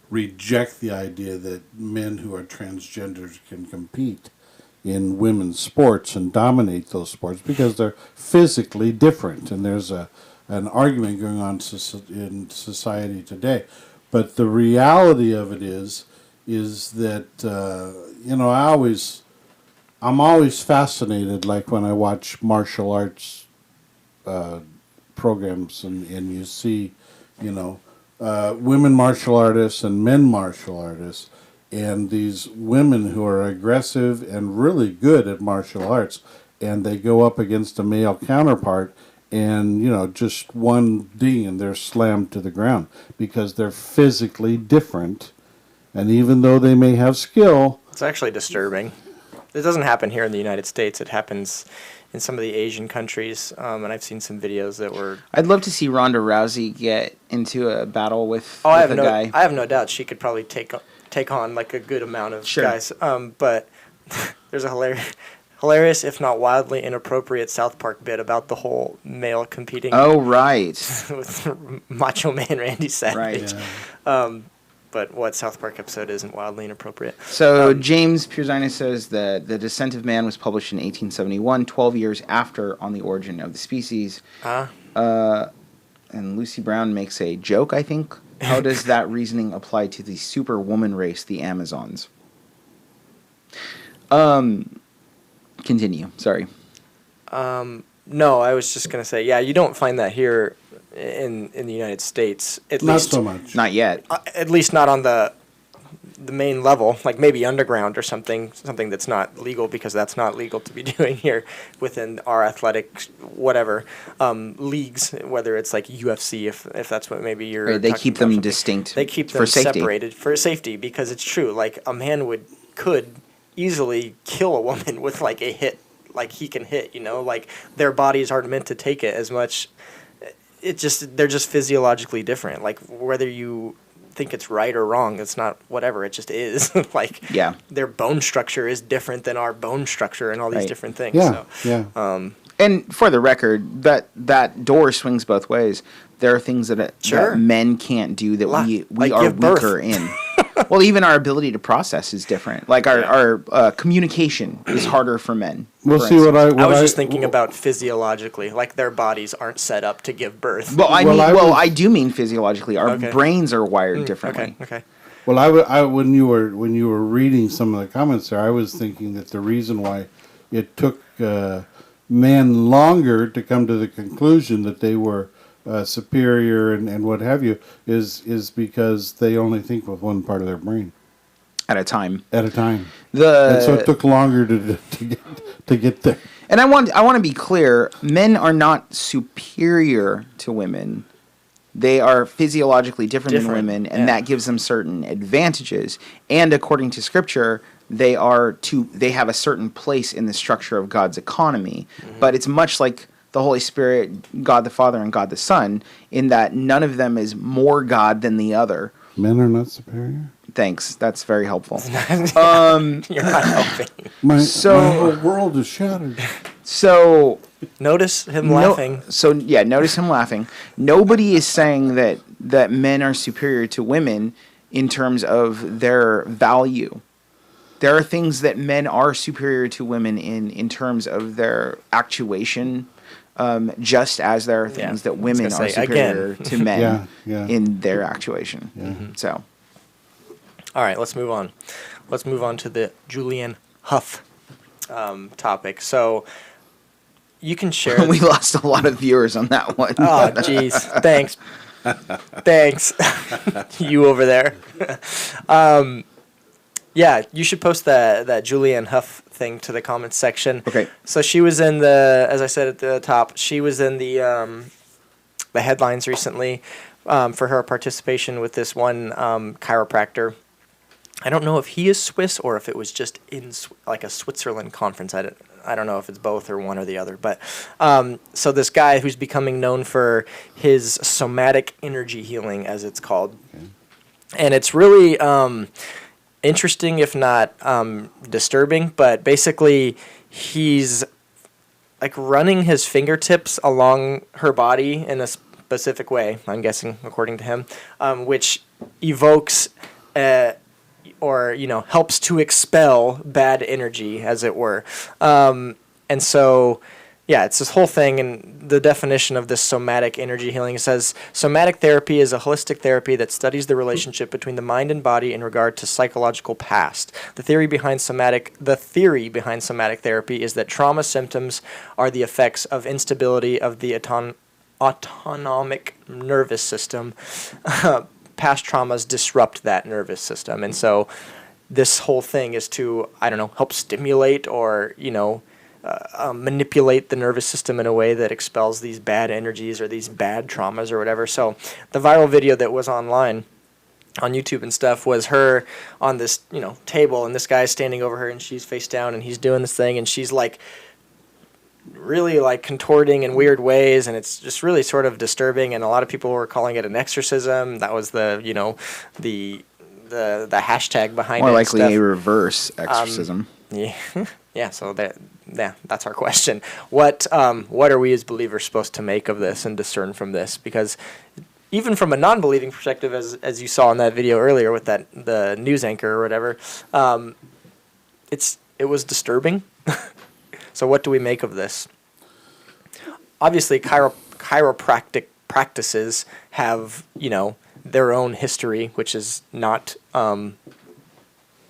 reject the idea that men who are transgenders can compete in women's sports and dominate those sports because they're physically different, and there's an argument going on in society today. But the reality of it is that I'm always fascinated, like when I watch martial arts programs and you see, women martial artists and men martial artists, and these women who are aggressive and really good at martial arts, and they go up against a male counterpart, and just one ding and they're slammed to the ground because they're physically different, and even though they may have skill, it's actually disturbing. It doesn't happen here in the United States. It happens in some of the Asian countries, and I've seen some videos that were... I'd love to see Ronda Rousey get into a battle with I a guy. I have no doubt she could probably take on like a good amount of guys. But there's a hilarious, if not wildly inappropriate, South Park bit about the whole male competing. Oh, right. with Macho Man Randy Savage. Right. yeah. But what South Park episode isn't wildly inappropriate? So James Pierzina says that The Descent of Man was published in 1871, 12 years after On the Origin of the Species. And Lucy Brown makes a joke, I think. How does that reasoning apply to the superwoman race, the Amazons? Continue. Sorry. No, I was just going to say, you don't find that here in the United States. Not so much. Not yet. At least not on the main level, like maybe underground or something that's not legal, because that's not legal to be doing here within our athletic whatever leagues, whether it's like UFC, if that's what maybe you're Right, they keep them something. distinct. They keep them for safety. separated for safety, because it's true. Like a man could easily kill a woman with like a hit, like he can hit. Like their bodies aren't meant to take it as much. They're just physiologically different. Like whether you think it's right or wrong, it's not, whatever, it just is. Like their bone structure is different than our bone structure and all these different things. And for the record, that door swings both ways. There are things that men can't do that we are weaker in. Well, even our ability to process is different. Like our communication is harder for men. We'll see what I was just thinking about physiologically, like their bodies aren't set up to give birth. Well, I do mean physiologically. Our brains are wired differently. Okay. Well, I when you were reading some of the comments there, I was thinking that the reason why it took men longer to come to the conclusion that they were superior and what have you is because they only think with one part of their brain at a time. And so it took longer to get there. And I want to be clear: men are not superior to women. They are physiologically different than women, and that gives them certain advantages. And according to Scripture, they have a certain place in the structure of God's economy. Mm-hmm. But it's much like the Holy Spirit, God the Father, and God the Son, in that none of them is more God than the other. Men are not superior? Thanks. That's very helpful. You're not helping. My whole world is shattered. So notice him laughing. Notice him laughing. Nobody is saying that men are superior to women in terms of their value. There are things that men are superior to women in terms of their actuation, just as there are things that women are superior to men in their actuation. Yeah. Mm-hmm. So, all right, let's move on. Let's move on to the Julianne Hough topic. So, you can share. We lost a lot of viewers on that one. Oh, jeez. Thanks. Thanks. You over there. Yeah, you should post that Julianne Hough thing to the comments section. Okay. So she was in as I said at the top, she was in the headlines recently for her participation with this one chiropractor. I don't know if he is Swiss or if it was just in like a Switzerland conference. I don't know if it's both or one or the other. But so this guy who's becoming known for his somatic energy healing, as it's called, and it's really interesting, if not disturbing. But basically, he's like running his fingertips along her body in a specific way, I'm guessing, according to him, which evokes or, helps to expel bad energy, as it were. And so, yeah, it's this whole thing, and the definition of this somatic energy healing says, somatic therapy is a holistic therapy that studies the relationship between the mind and body in regard to psychological past. The theory behind somatic therapy is that trauma symptoms are the effects of instability of the autonomic nervous system. Past traumas disrupt that nervous system, and so this whole thing is to, help stimulate or, manipulate the nervous system in a way that expels these bad energies or these bad traumas or whatever. So the viral video that was online on YouTube and stuff was her on this, table, and this guy's standing over her and she's face down and he's doing this thing and she's like really like contorting in weird ways, and it's just really sort of disturbing, and a lot of people were calling it an exorcism. That was the hashtag behind it. More likely a reverse exorcism. Yeah. Yeah, so that's our question. What are we as believers supposed to make of this and discern from this? Because even from a non-believing perspective, as you saw in that video earlier with the news anchor or whatever, it was disturbing. So what do we make of this? Obviously, chiropractic practices have, their own history, which is not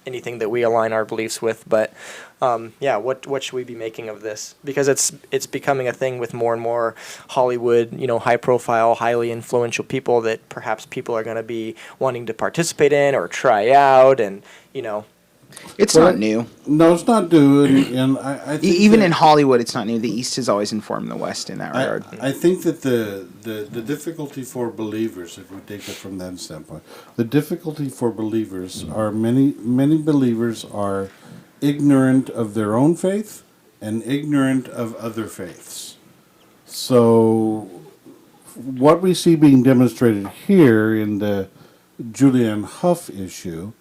anything that we align our beliefs with. But what should we be making of this? Because it's becoming a thing with more and more Hollywood, high profile, highly influential people that perhaps people are going to be wanting to participate in or try out, and It's not new. No, it's not new, and I think even in Hollywood, it's not new. The East has always informed the West in that regard. I think that the difficulty for believers, if we take it from that standpoint, the difficulty for believers are many believers are ignorant of their own faith and ignorant of other faiths. So what we see being demonstrated here in the Julianne Hough issue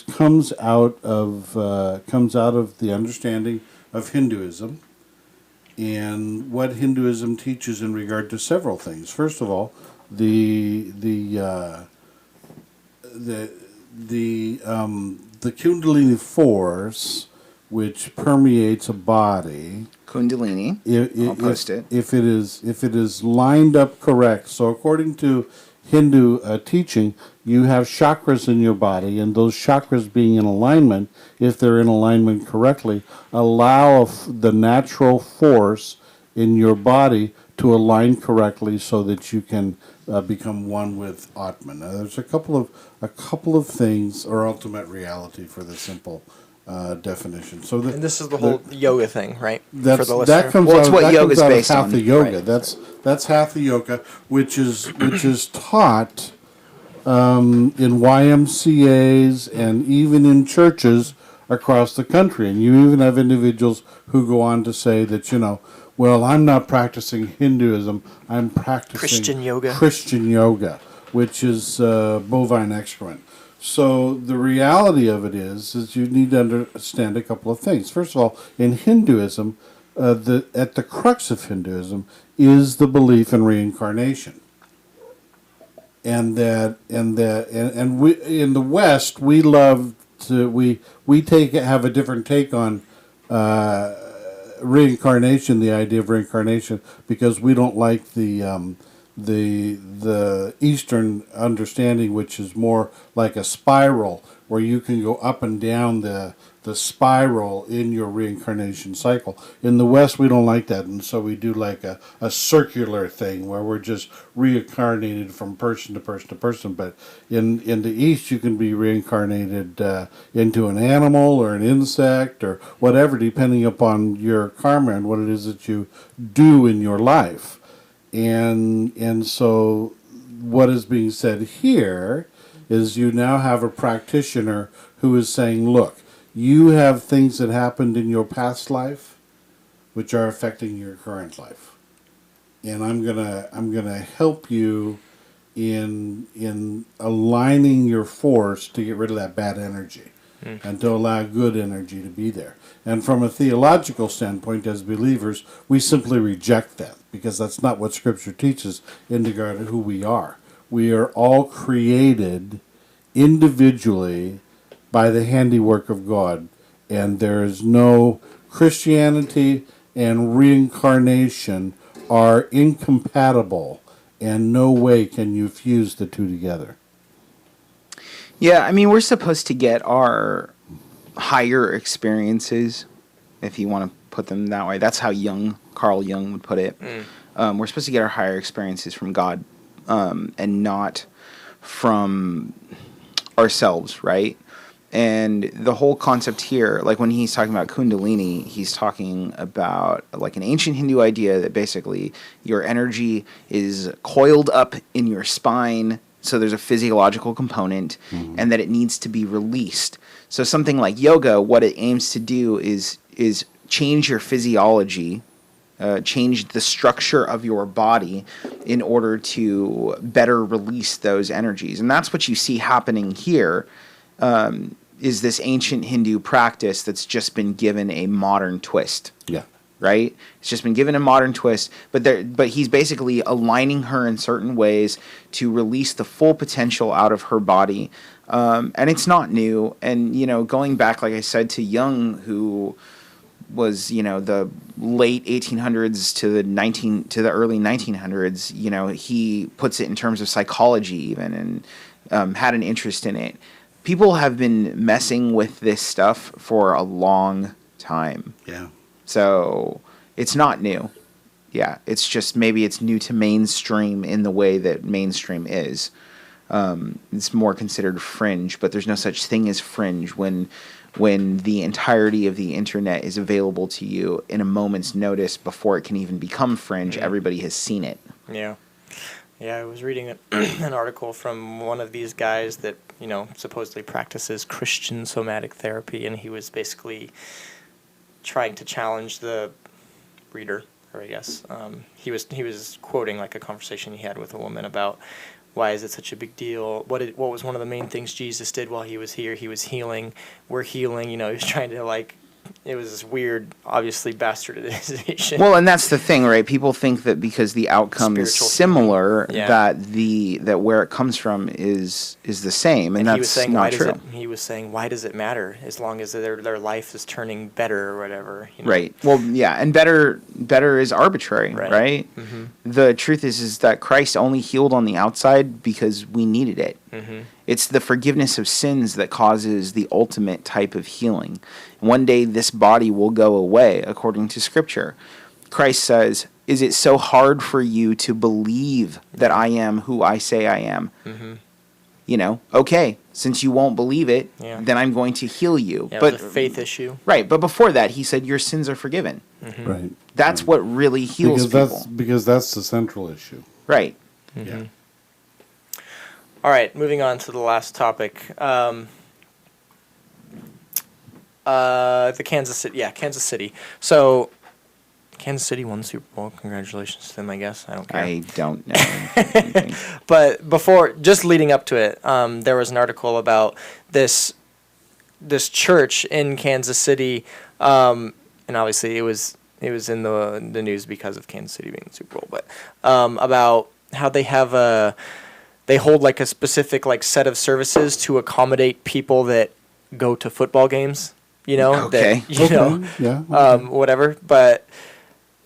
comes out of the understanding of Hinduism and what Hinduism teaches in regard to several things. First of all, the Kundalini force, which permeates a body. Kundalini. I'll post it. If it is lined up correct. So according to Hindu teaching, you have chakras in your body, and those chakras being in alignment, if they're in alignment correctly, allow the natural force in your body to align correctly so that you can become one with Atman. Now, there's a couple of things, or ultimate reality for the simple definition. So and this is the whole yoga thing, right? That comes what yoga's based half on. The yoga. Right. That's half the yoga, which is taught in YMCA's and even in churches across the country. And you even have individuals who go on to say that, well, I'm not practicing Hinduism, I'm practicing Christian yoga, which is bovine excrement. So the reality of it is you need to understand a couple of things. First of all, in Hinduism, at the crux of Hinduism is the belief in reincarnation, and we in the West we love to have a different take on reincarnation, the idea of reincarnation, because we don't like the Eastern understanding, which is more like a spiral, where you can go up and down the spiral in your reincarnation cycle. In the West, we don't like that, and so we do like a circular thing where we're just reincarnated from person to person to person. But in the East, you can be reincarnated into an animal or an insect or whatever, depending upon your karma and what it is that you do in your life. And so what is being said here is you now have a practitioner who is saying, look, you have things that happened in your past life which are affecting your current life. And I'm gonna help you in aligning your force to get rid of that bad energy and to allow good energy to be there. And from a theological standpoint, as believers, we simply reject that because that's not what Scripture teaches in regard to who we are. We are all created individually by the handiwork of God, and there is no Christianity and reincarnation are incompatible, and no way can you fuse the two together. Yeah, I mean, we're supposed to get our higher experiences, if you want to put them that way. That's how Carl Jung would put it. We're supposed to get our higher experiences from God, and not from ourselves, right? And the whole concept here, like when he's talking about Kundalini, he's talking about like an ancient Hindu idea that basically your energy is coiled up in your spine, so there's a physiological component, and that it needs to be released. So something like yoga, what it aims to do is change your physiology, change the structure of your body in order to better release those energies. And that's what you see happening here. Is this ancient Hindu practice that's just been given a modern twist. Yeah. Right? It's just been given a modern twist, but he's basically aligning her in certain ways to release the full potential out of her body. And it's not new. And, going back, like I said, to Jung, who was, the late 1800s to the early 1900s, he puts it in terms of psychology even, and had an interest in it. People have been messing with this stuff for a long time. Yeah. So it's not new. Yeah, it's just maybe it's new to mainstream in the way that mainstream is. It's more considered fringe, but there's no such thing as fringe when the entirety of the internet is available to you in a moment's notice before it can even become fringe. Everybody has seen it. Yeah. Yeah, I was reading an article from one of these guys that, supposedly practices Christian somatic therapy, and he was basically trying to challenge the reader, or I guess. He was quoting like a conversation he had with a woman about why is it such a big deal? What was one of the main things Jesus did while he was here? He was healing. We're healing. He was trying to it was this weird, obviously bastardization. Well, and that's the thing, right? People think that because the outcome is similar, that where it comes from is the same, and that's not true. He was saying, why does it matter as long as their life is turning better or whatever? Right. Well, yeah, and better is arbitrary, right? Mm-hmm. The truth is that Christ only healed on the outside because we needed it. Mm-hmm. It's the forgiveness of sins that causes the ultimate type of healing. One day this body will go away, according to Scripture. Christ says, is it so hard for you to believe that I am who I say I am? Mm-hmm. Okay, since you won't believe it, then I'm going to heal you. Yeah, but it's a faith issue. Right, but before that, he said, your sins are forgiven. Mm-hmm. Right. That's what really heals people. Because that's the central issue. Right. Mm-hmm. Yeah. All right, moving on to the last topic. The Kansas City. So, Kansas City won the Super Bowl. Congratulations to them, I guess. I don't care. I don't know. But before, just leading up to it, there was an article about this church in Kansas City, and obviously it was in the news because of Kansas City being the Super Bowl. But about how they have they hold like a specific set of services to accommodate people that go to football games. Okay. Whatever. But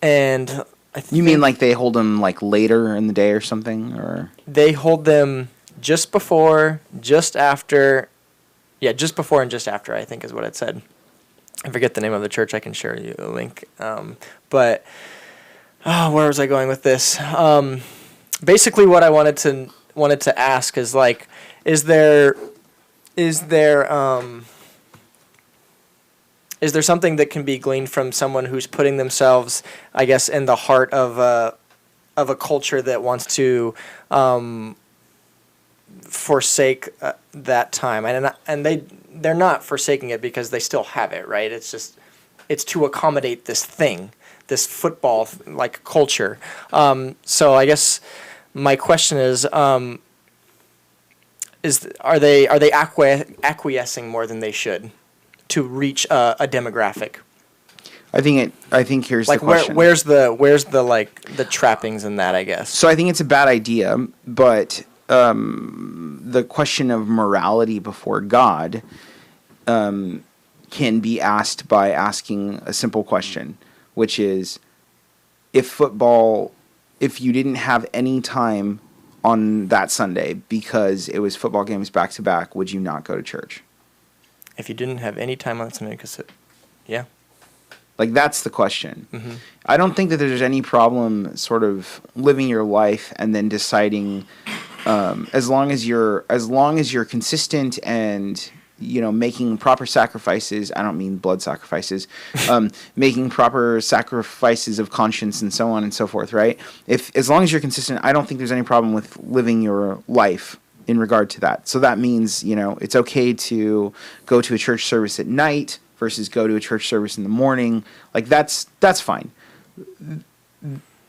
and you mean like they hold them later in the day or something, or they hold them just before, just after. Yeah, just before and just after, I think is what it said. I forget the name of the church. I can share you a link. But where was I going with this? Basically, what I wanted to ask is is there something that can be gleaned from someone who's putting themselves, I guess, in the heart of a culture that wants to forsake that time, and they're not forsaking it because they still have it, right? It's to accommodate this thing, this football culture. So I guess My question is are they acquiescing more than they should to reach a demographic? I think here's Like the question. where's the like the trappings in that, I guess. So I think it's a bad idea, but the question of morality before God can be asked by asking a simple question, which is, if you didn't have any time on that Sunday because it was football games back to back, would you not go to church? If you didn't have any time on Sunday, yeah. Like, that's the question. Mm-hmm. I don't think that there's any problem sort of living your life and then deciding, as long as you're consistent and, you know, making proper sacrifices. I don't mean blood sacrifices. Making proper sacrifices of conscience and so on and so forth, right? As long as you're consistent, I don't think there's any problem with living your life in regard to that. So that means, you know, it's okay to go to a church service at night versus go to a church service in the morning. Like, that's fine.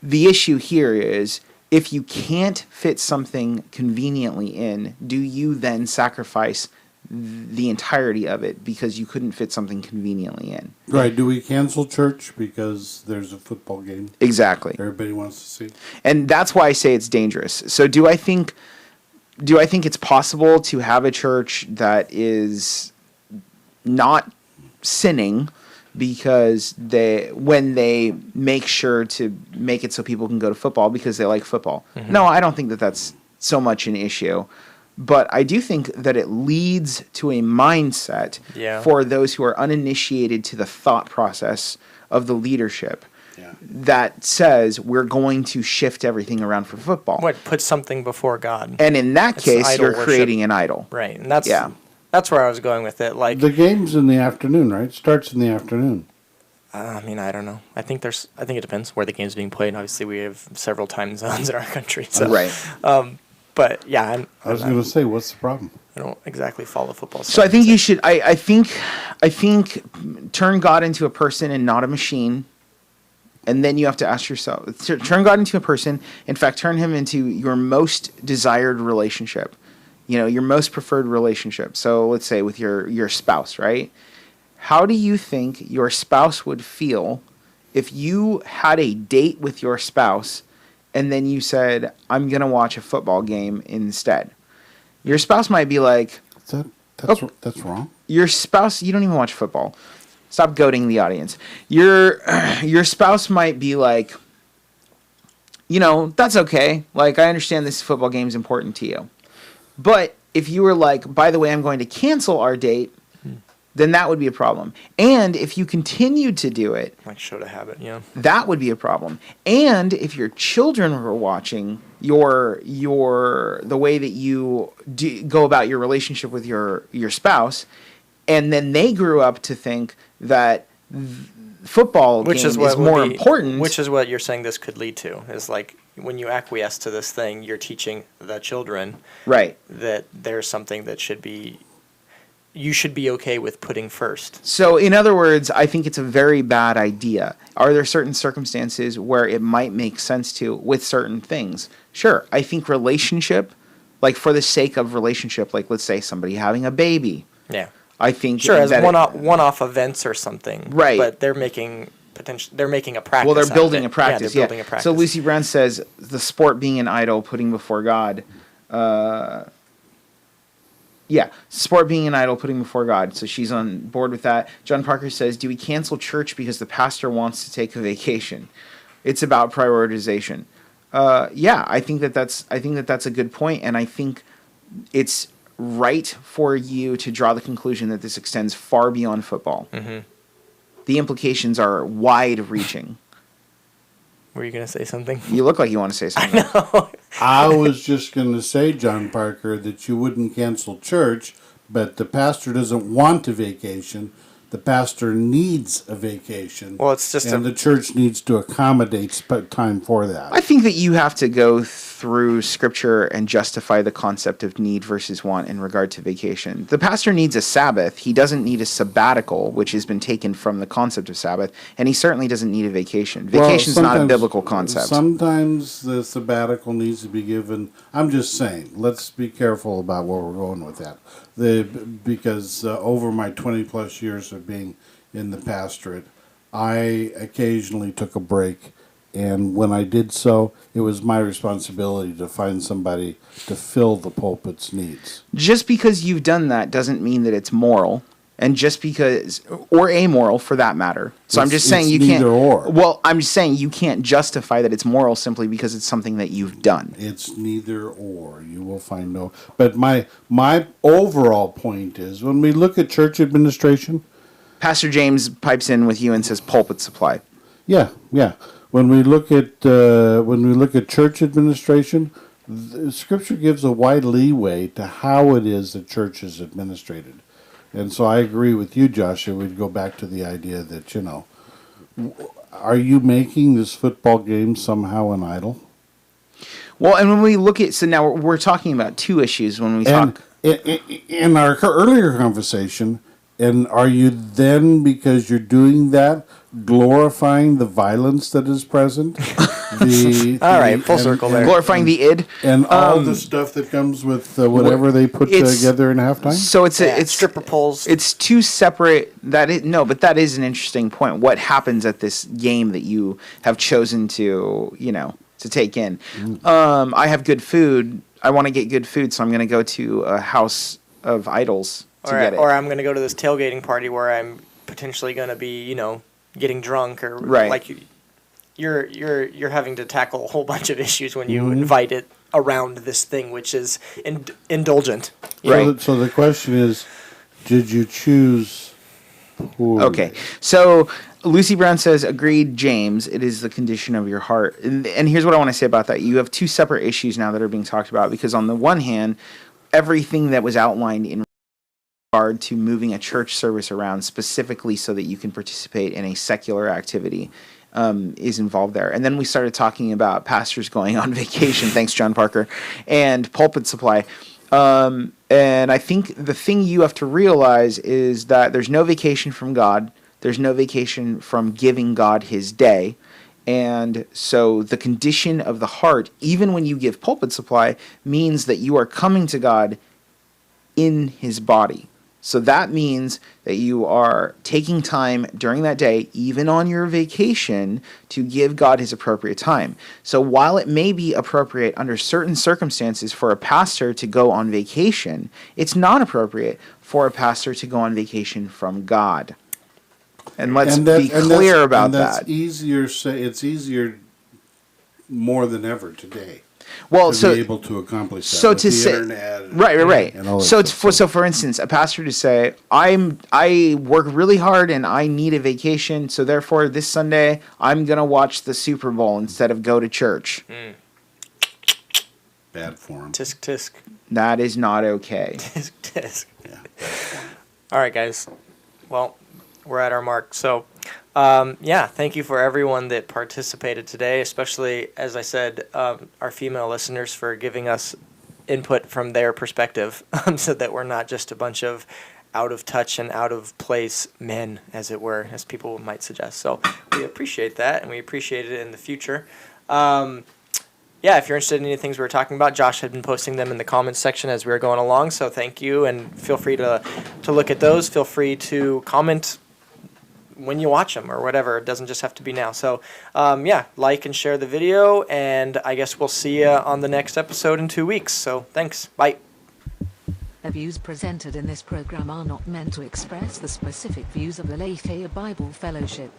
The issue here is, if you can't fit something conveniently in, do you then sacrifice the entirety of it because you couldn't fit something conveniently in? Right. Do we cancel church because there's a football game Exactly. everybody wants to see? And that's why I say it's dangerous. So do I think it's possible to have a church that is not sinning because when they make sure to make it so people can go to football because they like football? Mm-hmm. No, I don't think that that's so much an issue. But I do think that it leads to a mindset for those who are uninitiated to the thought process of the leadership that says we're going to shift everything around for football. What, put something before God? And in that case, you're creating an idol. Right, and that's where I was going with it. Like, the game's in the afternoon, right? Starts in the afternoon. I mean, I don't know. I think it depends where the game's being played. Obviously, we have several time zones in our country. So. Right. But yeah, I was going to say, what's the problem? I don't exactly follow football. So I think you should. I think turn God into a person and not a machine, and then you have to ask yourself: turn God into a person. In fact, turn him into your most desired relationship. You know, your most preferred relationship. So let's say with your spouse, right? How do you think your spouse would feel if you had a date with your spouse and then you said, I'm going to watch a football game instead? Your spouse might be like, that's wrong. Your spouse, you don't even watch football. Stop goading the audience. Your spouse might be like, you know, that's okay. Like, I understand this football game is important to you. But if you were like, by the way, I'm going to cancel our date, then that would be a problem. And if you continued to do it, like, show the habit, that would be a problem. And if your children were watching the way that you go about your relationship with your spouse, and then they grew up to think that football game is more important. Which is what you're saying this could lead to, is like, when you acquiesce to this thing, you're teaching the children that there's something that you should be okay with putting first. So, in other words, I think it's a very bad idea. Are there certain circumstances where it might make sense to with certain things? Sure. I think relationship, like for the sake of relationship, like let's say somebody having a baby. Yeah. I think sure, as one-off events or something. Right. But they're making a practice. Well, they're building a practice. Yeah, they're building a practice. So Lucy Brown says the sport being an idol, putting before God. Sport being an idol, putting before God. So she's on board with that. John Parker says, do we cancel church because the pastor wants to take a vacation? It's about prioritization. I think that's a good point, and I think it's right for you to draw the conclusion that this extends far beyond football. Mm-hmm. The implications are wide-reaching. Were you going to say something? You look like you want to say something. I know. I was just going to say, John Parker, that you wouldn't cancel church, but the pastor doesn't want a vacation. The pastor needs a vacation. Well, it's just the church needs to accommodate time for that. I think that you have to go through Scripture and justify the concept of need versus want in regard to vacation. The pastor needs a Sabbath. He doesn't need a sabbatical, which has been taken from the concept of Sabbath, and he certainly doesn't need a vacation. Vacation is not a biblical concept. Sometimes the sabbatical needs to be given. I'm just saying, let's be careful about where we're going with that. Because over my 20-plus years of being in the pastorate, I occasionally took a break. And when I did so, it was my responsibility to find somebody to fill the pulpit's needs. Just because you've done that doesn't mean that it's moral, and just because, or amoral for that matter. So I'm just saying you can't. Neither or. Well, I'm just saying you can't justify that it's moral simply because it's something that you've done. It's neither or. You will find no. But my overall point is, when we look at church administration, Pastor James pipes in with you and says pulpit supply. Yeah. When we look at church administration, Scripture gives a wide leeway to how it is the church is administrated, and so I agree with you, Joshua. We'd go back to the idea that are you making this football game somehow an idol? Well, and when we look at now we're talking about two issues when we talk. In our earlier conversation, and are you then, because you're doing that, glorifying the violence that is present? All right, full circle there. Glorifying the id. And all the stuff that comes with whatever they put together in halftime? So it's stripper poles. It's two separate, but that is an interesting point. What happens at this game that you have chosen to take in? I have good food. I want to get good food, so I'm going to go to a house of idols to get it. Or I'm going to go to this tailgating party where I'm potentially going to be, getting drunk, or like you're having to tackle a whole bunch of issues when you invite it around this thing, which is indulgent. Right. So the question is, did you choose poorly? Okay. So Lucy Brown says, agreed, James, it is the condition of your heart. And here's what I want to say about that. You have two separate issues now that are being talked about, because on the one hand, everything that was outlined in regard to moving a church service around specifically so that you can participate in a secular activity is involved there. And then we started talking about pastors going on vacation, thanks John Parker, and pulpit supply. And I think the thing you have to realize is that there's no vacation from God. There's no vacation from giving God his day. And so the condition of the heart, even when you give pulpit supply, means that you are coming to God in his body. So that means that you are taking time during that day, even on your vacation, to give God his appropriate time. So while it may be appropriate under certain circumstances for a pastor to go on vacation, it's not appropriate for a pastor to go on vacation from God. And let's be clear about that. It's easier more than ever today. Well, to be able to accomplish that with the internet. Right. So for instance, a pastor to say, I work really hard and I need a vacation, so therefore this Sunday I'm gonna watch the Super Bowl instead of go to church. Bad form. Tisk tisk. That is not okay. Tisk tisk. Yeah. Bad form. All right, guys. Well, we're at our mark. So, thank you for everyone that participated today, especially, as I said, our female listeners for giving us input from their perspective, so that we're not just a bunch of out of touch and out of place men, as it were, as people might suggest. So we appreciate that, and we appreciate it in the future. If you're interested in any things we were talking about, Josh had been posting them in the comments section as we were going along, so thank you, and feel free to look at those. Feel free to comment when you watch them or whatever. It doesn't just have to be now. So, like and share the video, and I guess we'll see you on the next episode in 2 weeks. So, thanks. Bye. The views presented in this program are not meant to express the specific views of the Lafayette Bible Fellowship.